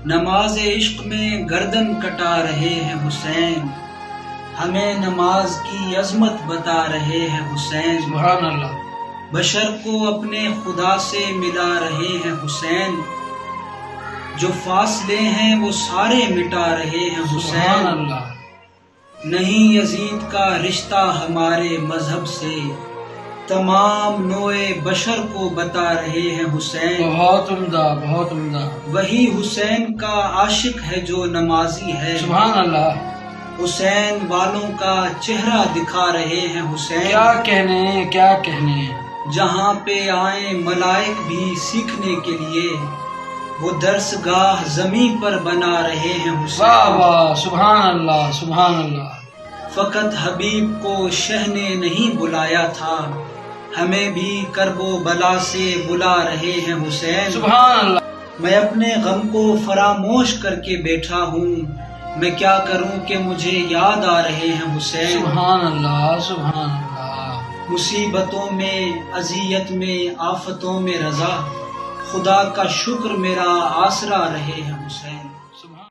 نماز عشق میں گردن کٹا رہے ہیں حسین، ہمیں نماز کی عظمت بتا رہے ہیں حسین۔ سبحان اللہ۔ بشر کو اپنے خدا سے ملا رہے ہیں حسین، جو فاصلے ہیں وہ سارے مٹا رہے ہیں سبحان حسین۔ اللہ۔ نہیں یزید کا رشتہ ہمارے مذہب سے، تمام نوع بشر کو بتا رہے ہیں حسین۔ بہت عمدہ، بہت عمدہ۔ وہی حسین کا عاشق ہے جو نمازی ہے، سبحان اللہ۔ حسین والوں کا چہرہ دکھا رہے ہیں حسین۔ کیا کہنے ہیں، کیا کہنے ہیں۔ جہاں پہ آئیں ملائک بھی سیکھنے کے لیے، وہ درس گاہ زمین پر بنا رہے ہیں واہ حسین۔ واہ، سبحان اللہ، سبحان اللہ۔ فقط حبیب کو شہ نے نہیں بلایا تھا، ہمیں بھی کرب و بلا سے بلا رہے ہیں حسین۔ سبحان اللہ۔ میں اپنے غم کو فراموش کر کے بیٹھا ہوں، میں کیا کروں کہ مجھے یاد آ رہے ہیں حسین۔ سبحان اللہ، سبحان اللہ۔ مصیبتوں میں، اذیت میں، آفتوں میں رضا، خدا کا شکر میرا آسرا رہے ہیں حسین۔